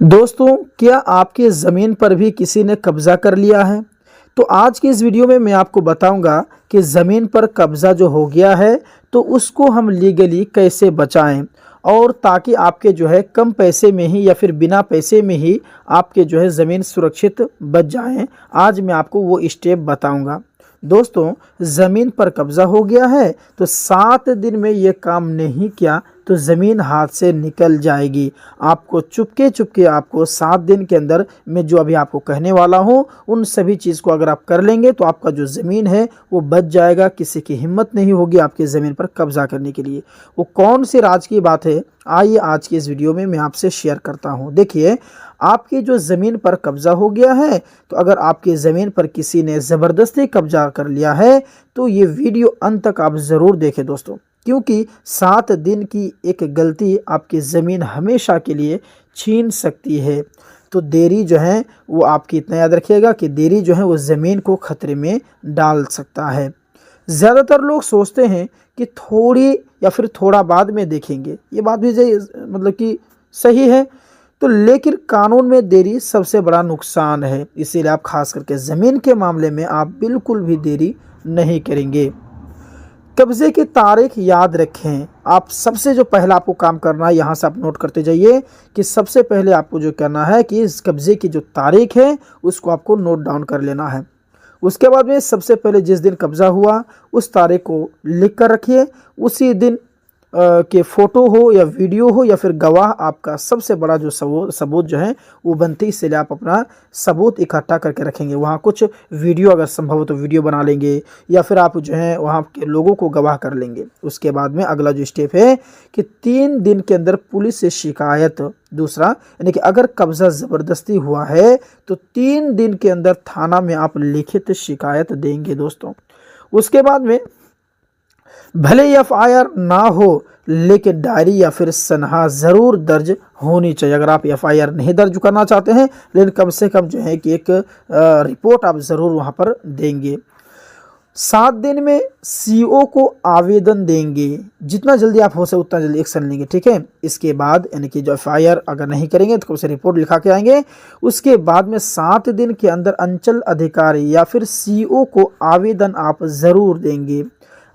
दोस्तों, क्या आपकी ज़मीन पर भी किसी ने कब्ज़ा कर लिया है? तो आज की इस वीडियो में मैं आपको बताऊंगा कि ज़मीन पर कब्ज़ा जो हो गया है तो उसको हम लीगली कैसे बचाएं और ताकि आपके जो है कम पैसे में ही या फिर बिना पैसे में ही आपके जो है ज़मीन सुरक्षित बच जाएं। आज मैं आपको वो स्टेप बताऊंगा। दोस्तों, ज़मीन पर कब्ज़ा हो गया है तो 7 दिन में ये काम नहीं किया तो ज़मीन हाथ से निकल जाएगी। आपको चुपके चुपके आपको 7 दिन के अंदर मैं जो अभी आपको कहने वाला हूँ उन सभी चीज़ को अगर आप कर लेंगे तो आपका जो ज़मीन है वो बच जाएगा। किसी की हिम्मत नहीं होगी आपकी ज़मीन पर कब्ज़ा करने के लिए। वो कौन सी राज की बात है, आइए आज की इस वीडियो में मैं आपसे शेयर करता हूँ। देखिए, आपकी जो ज़मीन पर कब्ज़ा हो गया है तो अगर आपकी ज़मीन पर किसी ने ज़बरदस्ती कब्ज़ा कर लिया है तो ये वीडियो अंत तक आप ज़रूर देखें दोस्तों, क्योंकि 7 दिन की एक गलती आपकी ज़मीन हमेशा के लिए छीन सकती है। तो देरी जो है वो आपकी इतना याद रखिएगा कि देरी जो है वो ज़मीन को खतरे में डाल सकता है। ज़्यादातर लोग सोचते हैं कि थोड़ी या फिर थोड़ा बाद में देखेंगे, ये बात भी मतलब कि सही है, तो लेकिन कानून में देरी सबसे बड़ा नुकसान है। इसीलिए आप खास करके ज़मीन के मामले में आप बिल्कुल भी देरी नहीं करेंगे। कब्ज़े की तारीख याद रखें। आप सबसे जो पहला आपको काम करना है, यहाँ से आप नोट करते जाइए कि सबसे पहले आपको जो करना है कि इस कब्ज़े की जो तारीख है उसको आपको नोट डाउन कर लेना है। उसके बाद में सबसे पहले जिस दिन कब्ज़ा हुआ उस तारीख को लिख कर रखिए। उसी दिन के फ़ोटो हो या वीडियो हो या फिर गवाह आपका सबसे बड़ा जो सबूत जो है वो बनती है। इसलिए आप अपना सबूत इकट्ठा करके रखेंगे। वहाँ कुछ वीडियो अगर संभव हो तो वीडियो बना लेंगे या फिर आप जो है वहाँ के लोगों को गवाह कर लेंगे। उसके बाद में अगला जो स्टेप है कि 3 दिन के अंदर पुलिस से शिकायत। दूसरा यानी कि अगर कब्ज़ा ज़बरदस्ती हुआ है तो 3 दिन के अंदर थाना में आप लिखित शिकायत देंगे दोस्तों। उसके बाद में भले एफआईआर ना हो लेकिन डायरी या फिर सनहा ज़रूर दर्ज होनी चाहिए। अगर आप एफआईआर नहीं दर्ज करना चाहते हैं लेकिन कम से कम जो है कि एक रिपोर्ट आप ज़रूर वहां पर देंगे। 7 दिन में सीओ को आवेदन देंगे। जितना जल्दी आप हो सके उतना जल्दी एक्शन लेंगे, ठीक है। इसके बाद यानी कि जो एफआईआर अगर नहीं करेंगे तो कब से रिपोर्ट लिखा के आएंगे। उसके बाद में 7 दिन के अंदर अंचल अधिकारी या फिर सीओ को आवेदन आप ज़रूर देंगे।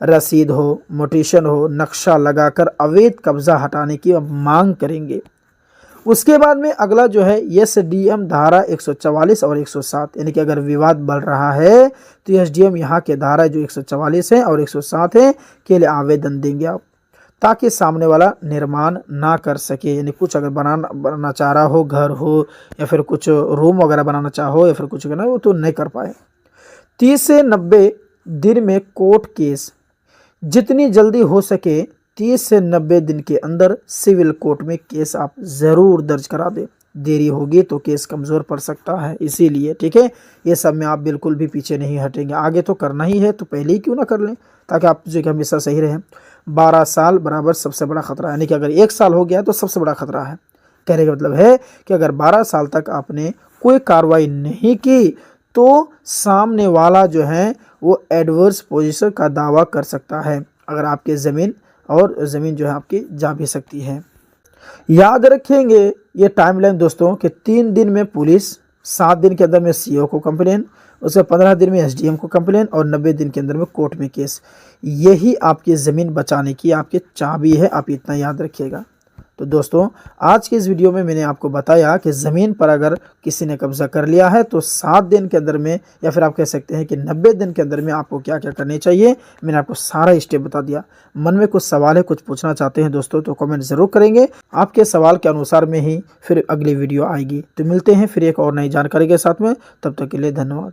रसीद हो, मोटेशन हो, नक्शा लगाकर अवैध कब्ज़ा हटाने की मांग करेंगे। उसके बाद में अगला जो है एसडीएम धारा 144 और 107 यानी कि अगर विवाद बढ़ रहा है तो एसडीएम यहाँ के धारा जो 144 है और 107 है के लिए आवेदन देंगे आप, ताकि सामने वाला निर्माण ना कर सके। यानी कुछ अगर बनाना चाह रहा हो, घर हो या फिर कुछ रूम वगैरह बनाना चाहो या फिर कुछ करना वो तो नहीं कर पाए। 30 से 90 दिन में कोर्ट केस, जितनी जल्दी हो सके 30 से 90 दिन के अंदर सिविल कोर्ट में केस आप ज़रूर दर्ज करा दें। देरी होगी तो केस कमज़ोर पड़ सकता है, इसीलिए ठीक है। ये सब में आप बिल्कुल भी पीछे नहीं हटेंगे। आगे तो करना ही है तो पहले ही क्यों ना कर लें, ताकि आप जो कि हमेशा सही रहें। 12 साल बराबर सबसे बड़ा खतरा, यानी कि अगर 1 साल हो गया तो सबसे बड़ा खतरा है। कहने का मतलब है कि अगर 12 साल तक आपने कोई कार्रवाई नहीं की तो सामने वाला जो है वो एडवर्स पोजीशन का दावा कर सकता है। अगर आपकी ज़मीन जो है आपकी जा भी सकती है। याद रखेंगे ये टाइमलाइन दोस्तों कि 3 दिन में पुलिस, 7 दिन के अंदर में सीओ को कंप्लेन, उसके 15 दिन में एसडीएम को कंप्लेन और 90 दिन के अंदर में कोर्ट में केस। यही आपकी ज़मीन बचाने की आपकी चाबी है, आप इतना याद रखिएगा। तो दोस्तों, आज की इस वीडियो में मैंने आपको बताया कि ज़मीन पर अगर किसी ने कब्ज़ा कर लिया है तो 7 दिन के अंदर में या फिर आप कह सकते हैं कि 90 दिन के अंदर में आपको क्या क्या करने चाहिए। मैंने आपको सारा स्टेप बता दिया। मन में कुछ सवाल है, कुछ पूछना चाहते हैं दोस्तों तो कमेंट ज़रूर करेंगे। आपके सवाल के अनुसार में ही फिर अगली वीडियो आएगी। तो मिलते हैं फिर एक और नई जानकारी के साथ में, तब तक के लिए धन्यवाद।